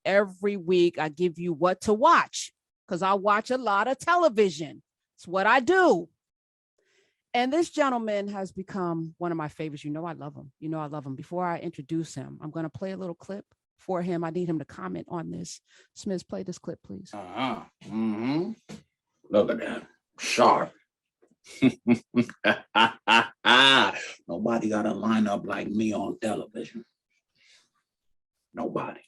every week I give you what to watch because I watch a lot of television. It's what I do. And this gentleman has become one of my favorites. You know, I love him. You know, I love him. Before I introduce him, I'm going to play a little clip for him. I need him to comment on this. Smith, play this clip, please. Mm-hmm. Look at that. Sharp. Nobody got a lineup like me on television. Nobody.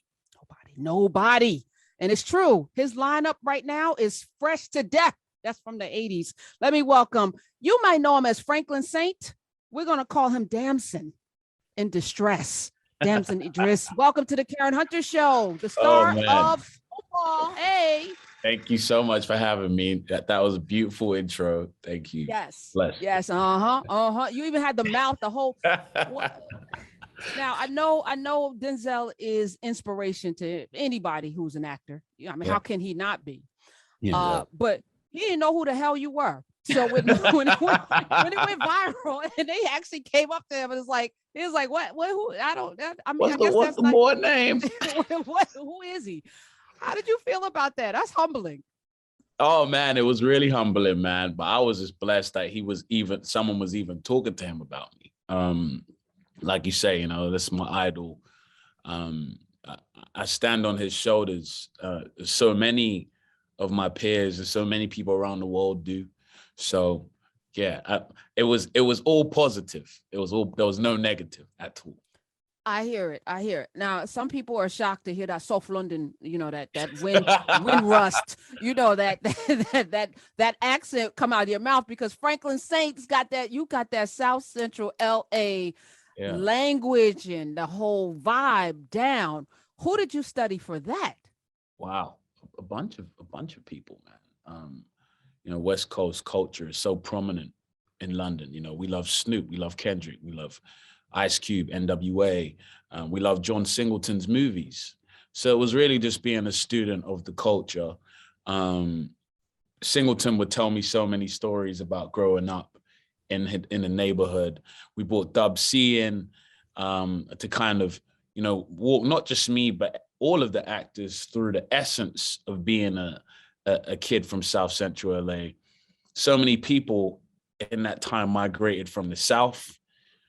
And it's true. His lineup right now is fresh to death. That's from the 80s. Let me welcome, you might know him as Franklin Saint. We're going to call him Damson in distress. Damson Idris. Welcome to the Karen Hunter Show, the star of Snowfall. Hey. Thank you so much for having me. That was a beautiful intro. Thank you. Yes. Bless. Yes. You even had the mouth, the whole. Now I know Denzel is inspiration to anybody who's an actor. I mean, how can he not be? Yeah. But he didn't know who the hell you were. So when it went viral and they actually came up to him and he was like, what, who? What's the boy name? Who is he? How did you feel about that? That's humbling. Oh man, it was really humbling, man. But I was just blessed that someone was even talking to him about me. Like you say, you know, this is my idol. I stand on his shoulders. So many of my peers and so many people around the world do. So yeah, it was all positive. There was no negative at all. I hear it. Now, some people are shocked to hear that South London, you know, that wind rust, you know, that accent come out of your mouth because Franklin Saint's got that. You got that South Central LA language and the whole vibe down. Who did you study for that? Wow, a bunch of people, man. You know, West Coast culture is so prominent in London. You know, we love Snoop, we love Kendrick, we love Ice Cube, NWA. We love John Singleton's movies. So it was really just being a student of the culture. Singleton would tell me so many stories about growing up in the neighborhood. We brought Dub C in to kind of, you know, walk not just me, but all of the actors through the essence of being a kid from South Central LA. So many people in that time migrated from the South.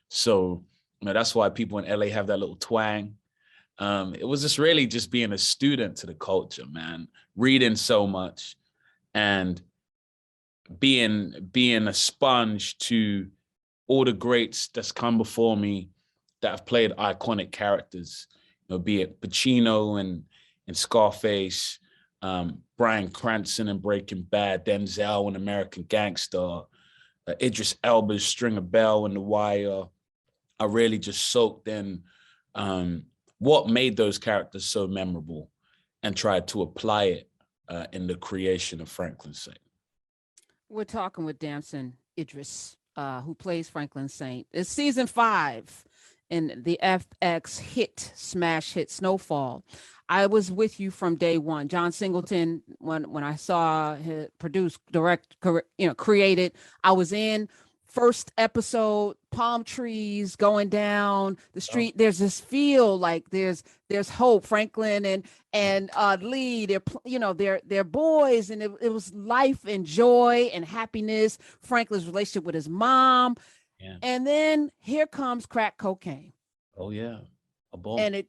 So, you know, that's why people in LA have that little twang. It was just really just being a student to the culture, man, reading so much and being a sponge to all the greats that's come before me that have played iconic characters, you know, be it Pacino and Scarface, Bryan Cranston in Breaking Bad, Denzel in American Gangster, Idris Elba's Stringer Bell in The Wire. I really just soaked in what made those characters so memorable and tried to apply it in the creation of Franklin Saint. We're talking with Damson Idris, who plays Franklin Saint. It's season 5 in the FX smash hit Snowfall. I was with you from day one. John Singleton, when I saw him produce, direct, created, I was in. First episode, palm trees going down the street. There's this feel like there's hope. Franklin and Lee, they're boys, and it was life and joy and happiness. Franklin's relationship with his mom, and then here comes crack cocaine. Oh yeah, a ball. And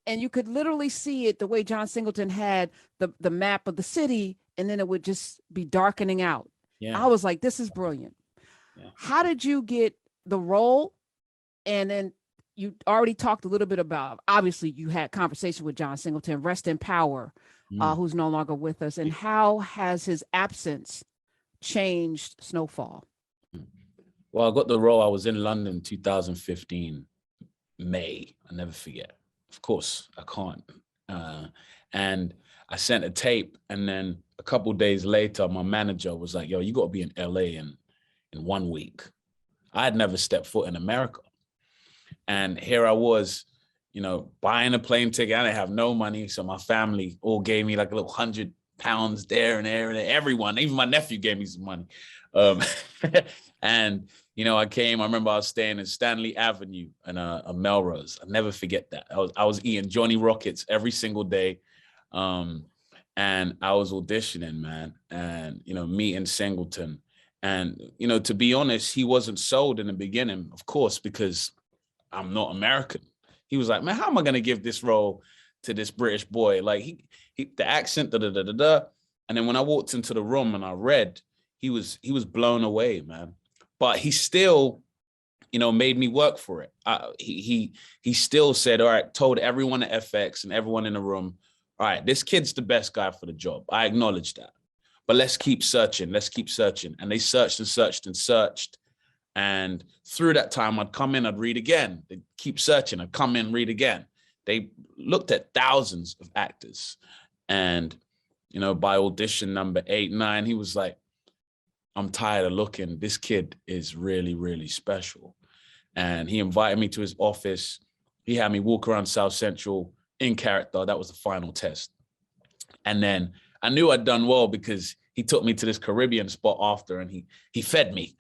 you could literally see it the way John Singleton had the map of the city, and then it would just be darkening out. Yeah, I was like, this is brilliant. Yeah. How did you get the role? And then you already talked a little bit about, obviously you had conversation with John Singleton, rest in power, who's no longer with us. And how has his absence changed Snowfall? Well, I got the role. I was in London 2015, May. I never forget. Of course, I can't. And I sent a tape. And then a couple of days later, my manager was like, yo, you got to be in LA in 1 week. I had never stepped foot in America. And here I was, you know, buying a plane ticket. I didn't have no money. So my family all gave me like a little £100 there and there and there. Everyone, even my nephew gave me some money. And, you know, I remember I was staying in Stanley Avenue in a Melrose. I'll never forget that. I was eating Johnny Rockets every single day. And I was auditioning, man, and, meeting Singleton. And, to be honest, he wasn't sold in the beginning, of course, because I'm not American. He was like, man, how am I going to give this role to this British boy? Like the accent, da. And then when I walked into the room and I read, he was blown away, man. But he still, made me work for it. He still said, all right, told everyone at FX and everyone in the room, all right, this kid's the best guy for the job. I acknowledge that. But let's keep searching. Let's keep searching. And they searched and searched and searched. And through that time, I'd come in, I'd read again. They'd keep searching. I'd come in, read again. They looked at thousands of actors. And, by audition number 8, 9, he was like, I'm tired of looking. This kid is really, really special. And he invited me to his office. He had me walk around South Central in character. That was the final test. And then I knew I'd done well because he took me to this Caribbean spot after, and he fed me.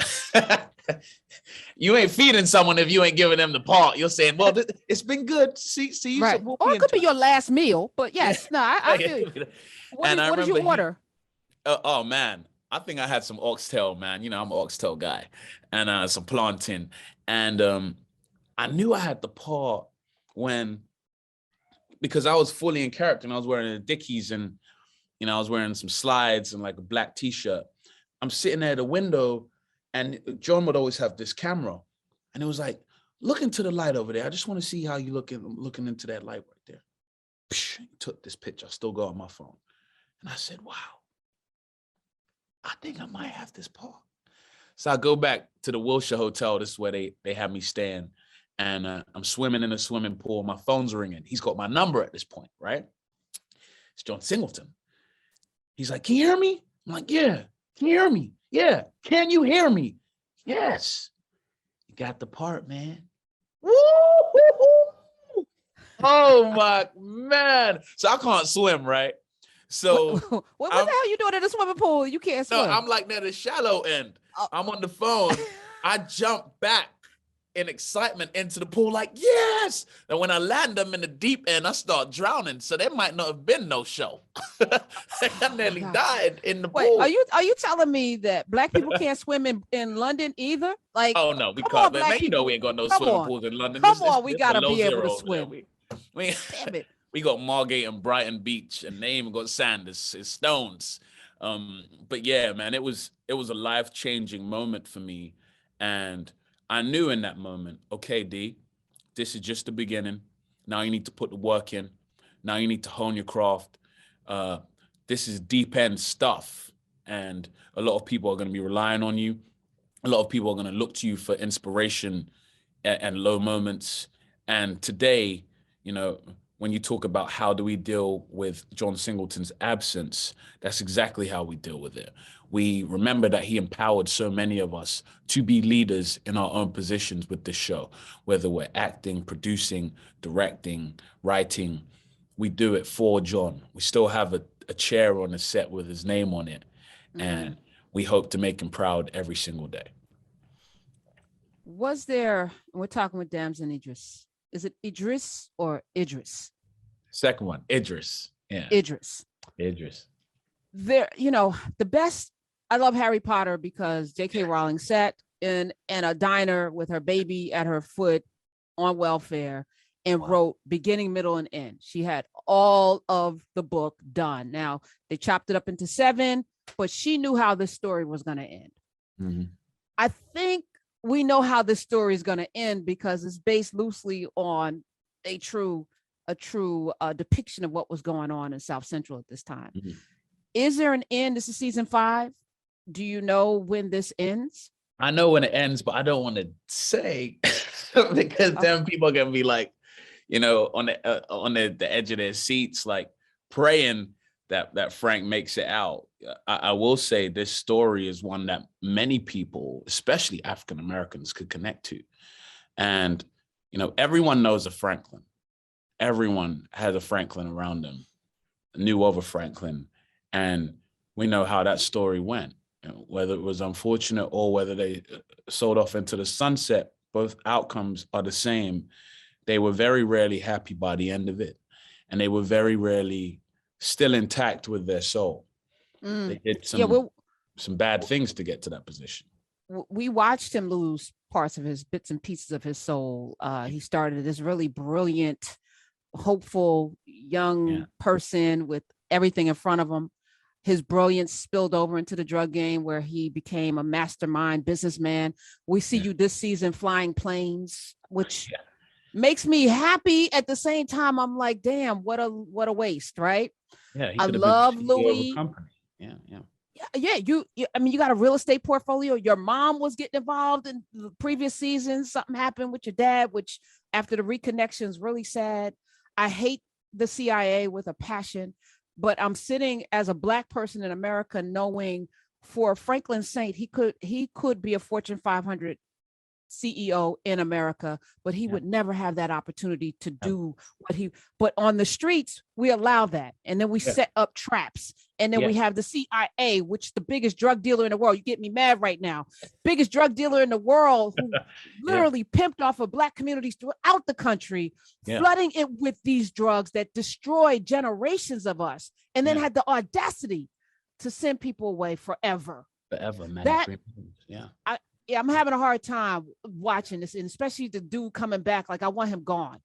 You ain't feeding someone if you ain't giving them the part. You're saying, well, it's been good. See you. Right. We'll Or it could be your last meal, but yes, no, I feel you. What did you order? Oh, man. I think I had some oxtail, man. I'm an oxtail guy, and some plantain. And I knew I had the part because I was fully in character, and I was wearing a Dickies, and I was wearing some slides and like a black t-shirt. I'm sitting there at the window, and John would always have this camera, and it was like, look into the light over there. I just want to see how you looking into that light right there. Psh, took this picture. I still got on my phone, and I said, wow, I think I might have this part. So I go back to the Wilshire Hotel. This is where they have me staying. And I'm swimming in a swimming pool. My phone's ringing. He's got my number at this point, right? It's John Singleton. He's like, can you hear me? I'm like, yeah. Can you hear me? Yeah. Can you hear me? Yes. You got the part, man. Woo-hoo-hoo. Oh, my man. So I can't swim, right? So what the hell you doing in the swimming pool? You can't swim. No, I'm like near the shallow end. I'm on the phone. I jump back in excitement into the pool like, yes. And when I land, I'm in the deep end, I start drowning. So there might not have been no show. I nearly died in the pool. Wait, are you telling me that black people can't swim in London either? Like, oh no, we can't. Man, you know we ain't got no swimming pools in London. We gotta be able to swim. Damn it. We got Margate and Brighton Beach, and they even got sand. It's stones. But yeah, man, it was a life-changing moment for me. And I knew in that moment, okay, D, this is just the beginning. Now you need to put the work in. Now you need to hone your craft. This is deep end stuff. And a lot of people are going to be relying on you. A lot of people are going to look to you for inspiration and low moments. And today, when you talk about how do we deal with John Singleton's absence, that's exactly how we deal with it. We remember that he empowered so many of us to be leaders in our own positions with this show, whether we're acting, producing, directing, writing. We do it for John. We still have a chair on the set with his name on it, and we hope to make him proud every single day. We're talking with Damson Idris. Is it Idris or Idris? Second one, Idris. Yeah. Idris. There, the best. I love Harry Potter because J.K. Rowling sat in a diner with her baby at her foot on welfare and wrote beginning, middle, and end. She had all of the book done. Now they chopped it up into 7, but she knew how this story was going to end. Mm-hmm. I think we know how this story is going to end because it's based loosely on a true depiction of what was going on in South Central at this time. Mm-hmm. Is there an end? This is season 5. Do you know when this ends? I know when it ends, but I don't want to say because then people are going to be like, on the edge of their seats, like praying that Frank makes it out. I will say this story is one that many people, especially African Americans, could connect to. And, everyone knows a Franklin. Everyone has a Franklin around them, knew of a Franklin. And we know how that story went, whether it was unfortunate or whether they sold off into the sunset, both outcomes are the same. They were very rarely happy by the end of it. And they were very rarely still intact with their soul. They did some bad things to get to that position. We watched him lose parts of his bits and pieces of his soul. He started this really brilliant, hopeful young person with everything in front of him. His brilliance spilled over into the drug game where he became a mastermind businessman. We see you this season flying planes, which makes me happy. At the same time, I'm like, damn, what a waste, right? Yeah, I love been the CEO Louis. of a company. Yeah. I mean, you got a real estate portfolio. Your mom was getting involved in the previous season. Something happened with your dad, which after the reconnection is really sad. I hate the CIA with a passion, but I'm sitting as a Black person in America knowing for Franklin Saint, he could be a Fortune 500 CEO in America, but he would never have that opportunity to do but on the streets, we allow that. And then we set up traps. And then we have the CIA, which is the biggest drug dealer in the world. You get me mad right now. Biggest drug dealer in the world who literally pimped off of Black communities throughout the country, flooding it with these drugs that destroyed generations of us, and then had the audacity to send people away forever. Forever, man. I'm having a hard time watching this, and especially the dude coming back. Like, I want him gone.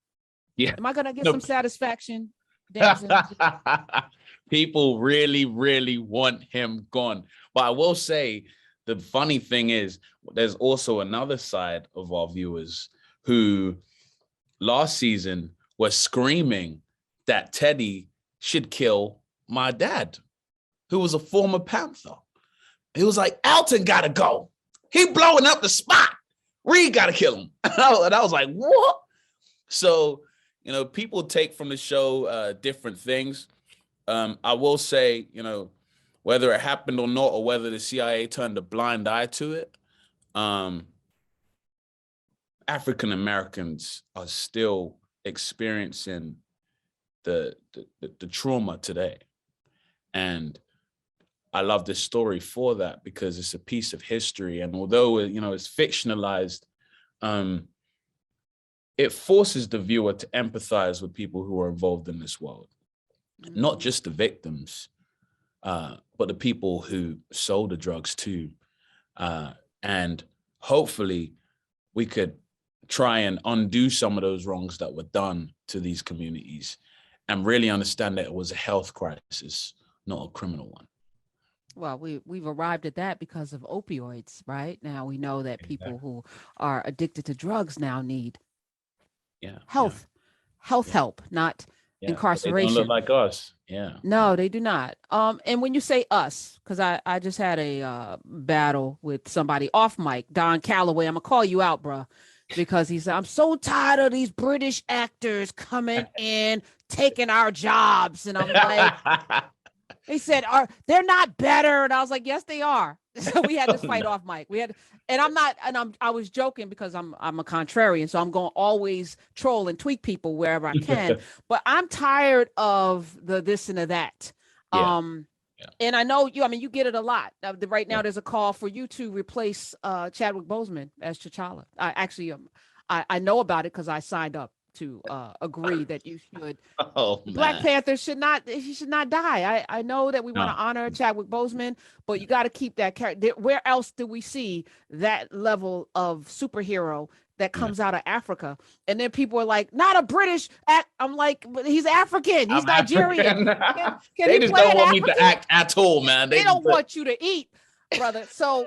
Yeah. Am I gonna get some satisfaction? People really, really want him gone. But I will say, the funny thing is, there's also another side of our viewers who last season were screaming that Teddy should kill my dad, who was a former Panther. He was like, Elton gotta go. He blowing up the spot. Reed got to kill him. And I was like, what? So, people take from the show different things. I will say, whether it happened or not, or whether the CIA turned a blind eye to it, African Americans are still experiencing the trauma today. And I love this story for that, because it's a piece of history. And although, it's fictionalized, it forces the viewer to empathize with people who are involved in this world, not just the victims, but the people who sold the drugs too. And hopefully we could try and undo some of those wrongs that were done to these communities and really understand that it was a health crisis, not a criminal one. Well, we've arrived at that because of opioids, right? Now we know that people who are addicted to drugs now need health help, not incarceration. They don't look like us. Yeah. No, they do not. And when you say us, because I just had a battle with somebody off mic, Don Calloway. I'm gonna call you out, bro, because he said, I'm so tired of these British actors coming in, taking our jobs. And I'm like, he said, they're not better. And I was like, yes, they are. So we had this fight off mic. I was joking because I'm a contrarian. So I'm going to always troll and tweak people wherever I can. But I'm tired of the this and the that. And I know you get it a lot. Right now, there's a call for you to replace Chadwick Boseman as T'Challa. I know about it because I signed up to agree that you should. Black Panther should not die. I know that we want to honor Chadwick Boseman, but you got to keep that character. Where else do we see that level of superhero that comes out of Africa? And then people are like, not a British act. I'm like, but he's African. He's Nigerian. Can they just don't want me to act at all, man. They don't want you to eat, brother. So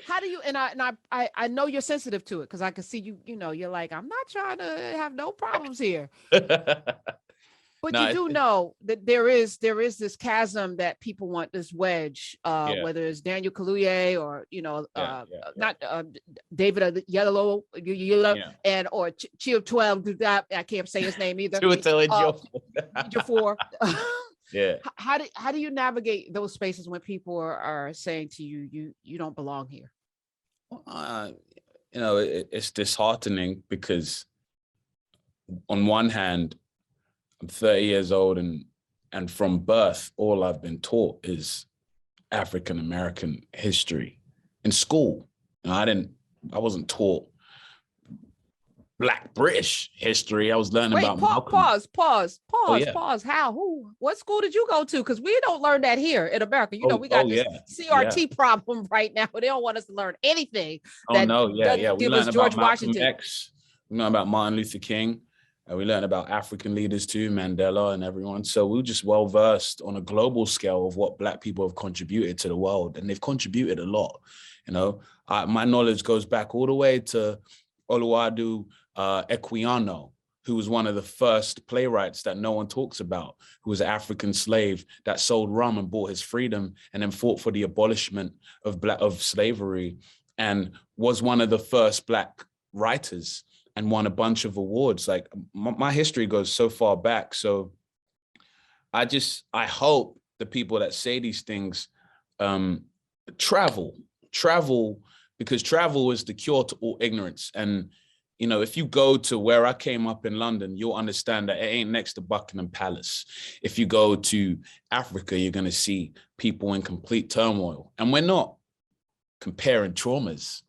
how do you, and I know you're sensitive to it because I can see you're like, I'm not trying to have no problems here. But you do know that there is this chasm that people want, this wedge, whether it's Daniel Kaluuya or David Yellow and or Chio 12. I can't say his name either. Ejiofor. Yeah. How do you navigate those spaces when people are saying to you, you don't belong here? It's disheartening because on one hand, I'm 30 years old and from birth, all I've been taught is African American history in school. I wasn't taught Black British history. I was learning Wait, about Malcolm. Oh yeah. pause. How? Who? What school did you go to? Because we don't learn that here in America. You know, we got this yeah. CRT problem right now. They don't want us to learn anything Oh that no, yeah. doesn't We give us learned about George Malcolm Washington. X. We learned about Martin Luther King. We learned about African leaders too, Mandela and everyone. So we were just well versed on a global scale of what Black people have contributed to the world, and they've contributed a lot. You know, my knowledge goes back all the way to Oluwadu Equiano, who was one of the first playwrights that no one talks about, who was an African slave that sold rum and bought his freedom, and then fought for the abolishment of slavery, and was one of the first Black writers, and won a bunch of awards. Like my history goes so far back. So I hope the people that say these things travel, because travel is the cure to all ignorance. And, you know, if you go to where I came up in London, you'll understand that it ain't next to Buckingham Palace. If you go to Africa, you're going to see people in complete turmoil. And we're not comparing traumas.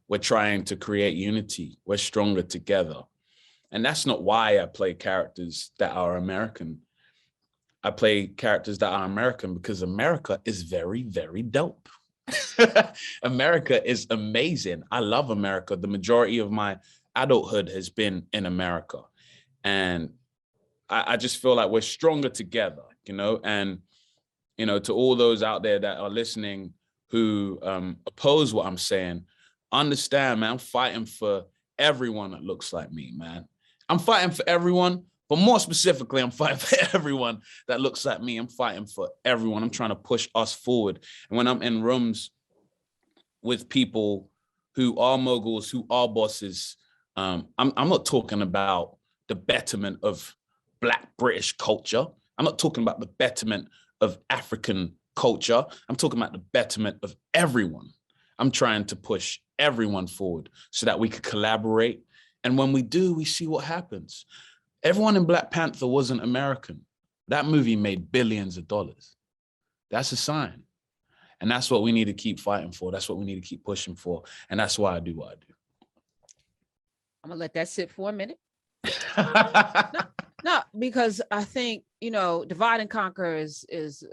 We're trying to create unity. We're stronger together. And that's not why I play characters that are American. I play characters that are American because America is very, very dope. America is amazing. I love America. The majority of my adulthood has been in America. And I just feel like we're stronger together, you know? And, you know, to all those out there that are listening who oppose what I'm saying, understand, man, I'm fighting for everyone that looks like me, man. I'm fighting for everyone, but more specifically, I'm fighting for everyone that looks like me. I'm fighting for everyone. I'm trying to push us forward. And when I'm in rooms with people who are moguls, who are bosses, I'm not talking about the betterment of Black British culture. I'm not talking about the betterment of African culture. I'm talking about the betterment of everyone. I'm trying to push everyone forward so that we could collaborate. And when we do, we see what happens. Everyone in Black Panther wasn't American. That movie made billions of dollars. That's a sign. And that's what we need to keep fighting for. That's what we need to keep pushing for. And that's why I do what I do. I'm gonna let that sit for a minute. No, because I think, you know, divide and conquer is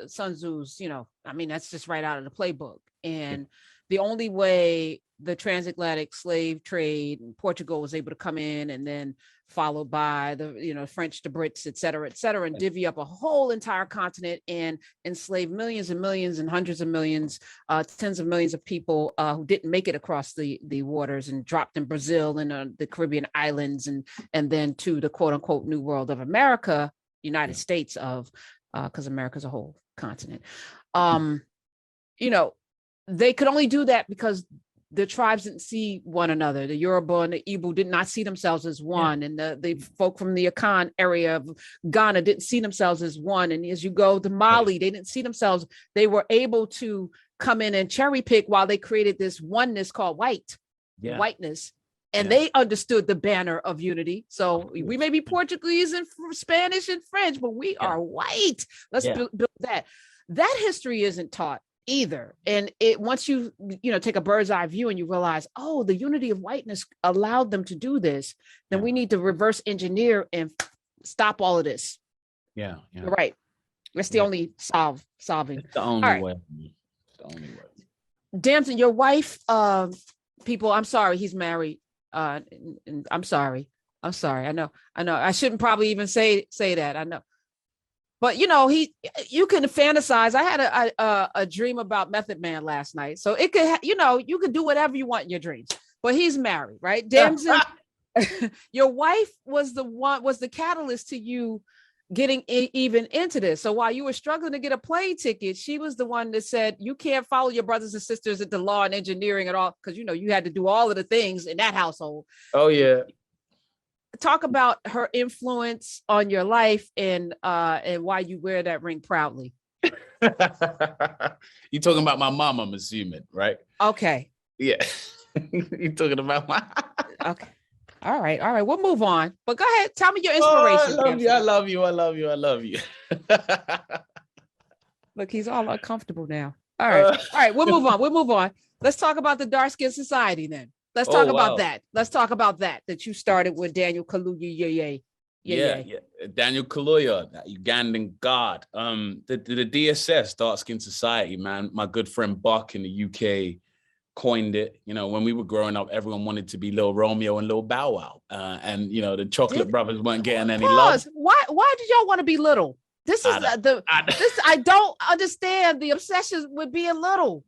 Sun Tzu's, you know, I mean, that's just right out of the playbook. And the only way the transatlantic slave trade in Portugal was able to come in, and then followed by the, you know, French, the Brits, et cetera, and divvy up a whole entire continent and enslave millions and millions and hundreds of millions, tens of millions of people who didn't make it across the waters, and dropped in Brazil and the Caribbean islands, and then to the quote unquote New World of America, United States of, because America's a whole continent. You know, they could only do that because the tribes didn't see one another. The Yoruba and the Igbo did not see themselves as one. And the folk from the Akan area of Ghana didn't see themselves as one. And as you go to Mali, they didn't see themselves. They were able to come in and cherry pick while they created this oneness called whiteness. And they understood the banner of unity. So we may be Portuguese and Spanish and French, but we are white. Let's build that. That history isn't taught either. And it, once you take a bird's eye view and you realize, oh, the unity of whiteness allowed them to do this, then we need to reverse engineer and stop all of this. You're right. That's the only solving. It's the only way. It's the only way. Damson, your wife, people, I'm sorry, he's married. And I'm sorry. I know. I shouldn't probably even say that. I know. But, you know, you can fantasize. I had a dream about Method Man last night. So it could, you could do whatever you want in your dreams. But he's married, right? Damson, your wife was the catalyst to you getting even into this. So while you were struggling to get a plane ticket, she was the one that said, you can't follow your brothers and sisters into law and engineering at all, because, you had to do all of the things in that household. Oh, yeah. Talk about her influence on your life and why you wear that ring proudly. You're talking about my mom, I'm assuming, right? Okay. Yeah. You're talking about my... Okay. All right. We'll move on. But go ahead. Tell me your inspiration. I love you. Look, he's all uncomfortable now. All right. We'll move on. Let's talk about the dark skin society then. Let's Oh talk about wow. that. Let's talk about that you started with Daniel Kaluuya. Yeah. Daniel Kaluuya, that Ugandan god. The DSS, Dark Skin Society, man. My good friend Buck in the UK coined it. You know, when we were growing up, everyone wanted to be Lil Romeo and Lil Bow Wow. And you know, the Chocolate Brothers weren't getting any love. Pause. Why did y'all want to be little? This is I don't understand the obsession with being little.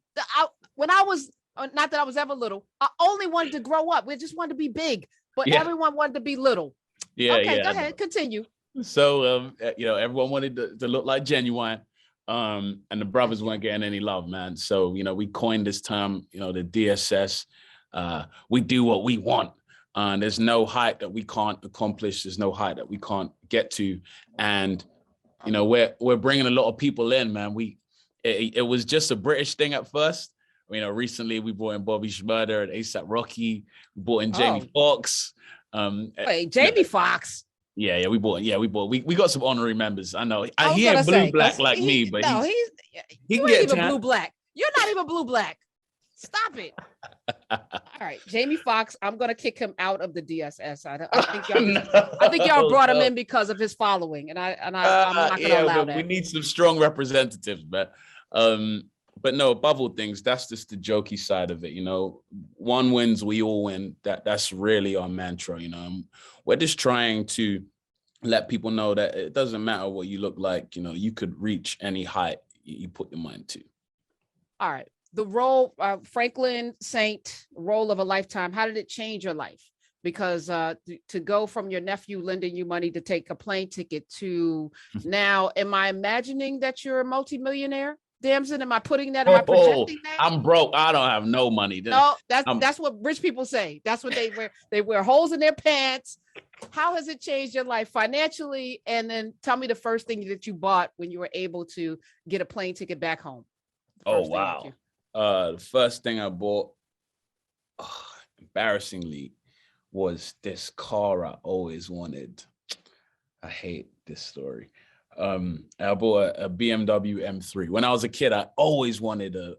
When I was not that I was ever little, I only wanted to grow up. We just wanted to be big, but everyone wanted to be little. Yeah, okay, go ahead, continue. So you know, everyone wanted to look like Genuine. And the brothers weren't getting any love, man. So, you know, we coined this term, you know, the DSS. We do what we want. There's no height that we can't accomplish. There's no height that we can't get to. And, you know, we're bringing a lot of people in, man. It was just a British thing at first. You know, recently we brought in Bobby Shmurda and ASAP Rocky. We brought in Jamie Foxx. Wait, Jamie Foxx. Yeah, we got some honorary members. I know. He ain't blue black like me, but he can get even blue black. You're not even blue black. Stop it. All right, Jamie Foxx. I'm gonna kick him out of the DSS. I think y'all brought him in because of his following, and I'm not gonna allow that. We need some strong representatives, but no, above all things, that's just the jokey side of it. You know, one wins, we all win. That's really our mantra. You know, we're just trying to let people know that it doesn't matter what you look like. You know, you could reach any height you put your mind to. All right. The role, Franklin Saint, role of a lifetime. How did it change your life? Because to go from your nephew lending you money to take a plane ticket to now, am I imagining that you're a multimillionaire? Damson, am I putting that? Am I projecting that? I'm broke. I don't have no money. No, that's what rich people say. That's what they wear. They wear holes in their pants. How has it changed your life financially? And then tell me the first thing that you bought when you were able to get a plane ticket back home. Oh, wow. The first thing I bought, embarrassingly, was this car I always wanted. I hate this story. I bought a BMW M3. When I was a kid, I always wanted a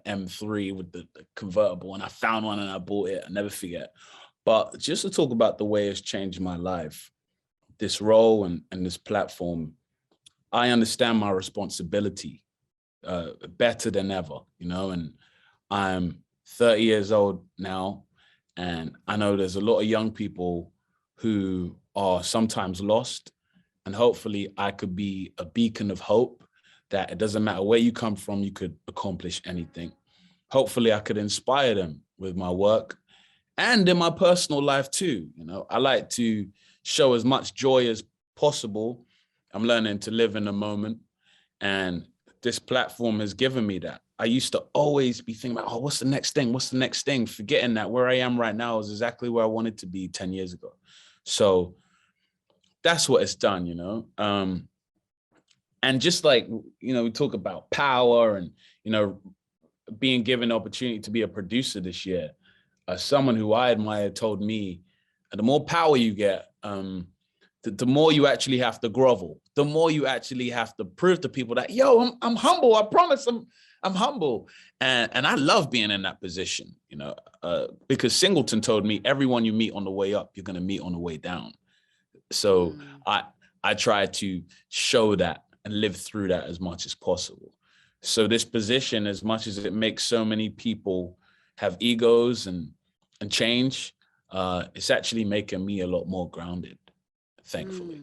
M3 with the convertible, and I found one and I bought it. I never forget. But just to talk about the way it's changed my life, this role and this platform, I understand my responsibility better than ever, you know, and I'm 30 years old now, and I know there's a lot of young people who are sometimes lost. And hopefully I could be a beacon of hope that it doesn't matter where you come from, you could accomplish anything. Hopefully I could inspire them with my work and in my personal life too. You know, I like to show as much joy as possible. I'm learning to live in the moment, and this platform has given me that. I used to always be thinking about, what's the next thing? What's the next thing? Forgetting that where I am right now is exactly where I wanted to be 10 years ago. So that's what it's done, you know? And just like, you know, we talk about power and, you know, being given the opportunity to be a producer this year. Someone who I admire told me, the more power you get, the more you actually have to grovel, the more you actually have to prove to people that, yo, I'm humble. I promise I'm humble. And I love being in that position, you know, because Singleton told me everyone you meet on the way up, you're going to meet on the way down. So I try to show that and live through that as much as possible. So this position, as much as it makes so many people have egos and change, it's actually making me a lot more grounded, thankfully.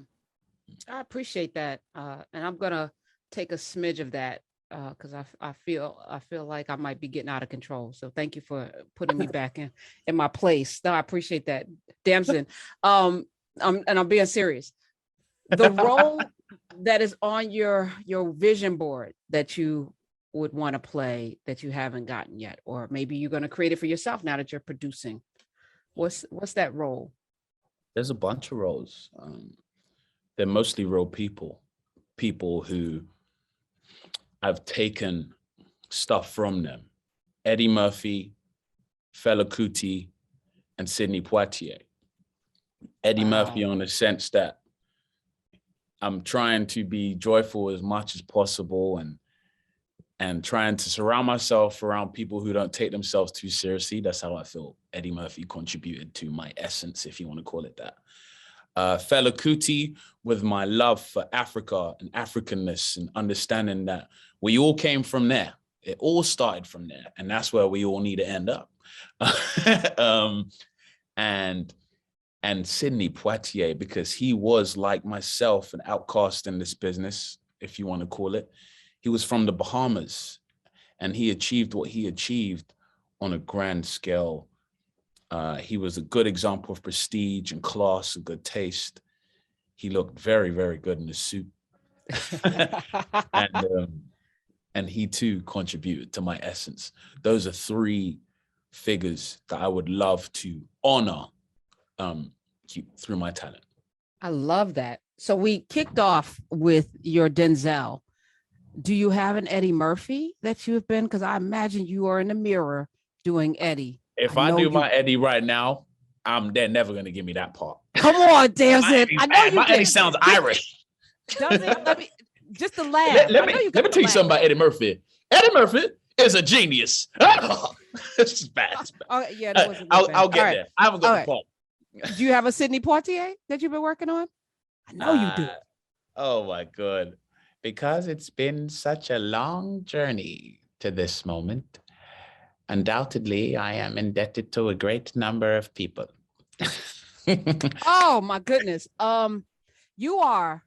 I appreciate that. And I'm going to take a smidge of that because I feel like I might be getting out of control. So thank you for putting me back in my place. No, I appreciate that. Damson. And I'm being serious. The role that is on your vision board that you would want to play that you haven't gotten yet, or maybe you're going to create it for yourself now that you're producing. What's that role? There's a bunch of roles. They're mostly real people who I've taken stuff from them. Eddie Murphy, Fela Kuti, and Sidney Poitier. Eddie Murphy, on the sense that I'm trying to be joyful as much as possible and trying to surround myself around people who don't take themselves too seriously. That's how I feel Eddie Murphy contributed to my essence, if you want to call it that. Fela Kuti with my love for Africa and Africanness and understanding that we all came from there. It all started from there. And that's where we all need to end up. And Sidney Poitier, because he was like myself, an outcast in this business, if you want to call it. He was from the Bahamas, and he achieved what he achieved on a grand scale. He was a good example of prestige and class and good taste. He looked very, very good in the suit. And he too contributed to my essence. Those are three figures that I would love to honor through my talent. I love that. So we kicked off with your Denzel. Do you have an Eddie Murphy that you have been? Because I imagine you are in the mirror doing Eddie. If I do my Eddie right now, they're never going to give me that part. Come on, Damson. I know you my Eddie sounds Irish. Does it? Just to laugh. Let me tell you something about Eddie Murphy. Eddie Murphy is a genius. This is bad. Oh, yeah, that wasn't I'll get there. I haven't got the part. Do you have a Sidney Poitier that you've been working on? I know you do. Oh my God. Because it's been such a long journey to this moment, undoubtedly, I am indebted to a great number of people. Oh my goodness. You are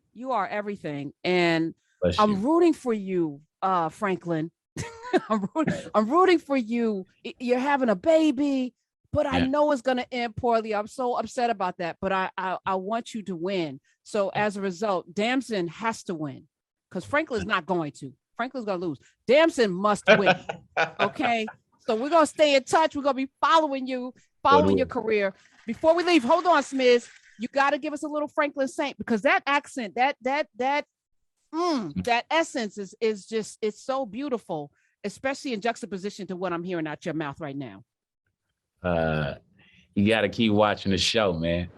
everything. And I'm rooting for you, Franklin. I'm rooting for you. You're having a baby, but I know it's going to end poorly. I'm so upset about that, but I want you to win. So as a result, Damson has to win because Franklin's not going to. Franklin's going to lose. Damson must win. Okay. So we're going to stay in touch. We're going to be following you, your career. Before we leave, hold on, Smiz. You got to give us a little Franklin Saint because that accent, that essence is just, it's so beautiful, especially in juxtaposition to what I'm hearing out your mouth right now. You got to keep watching the show, man.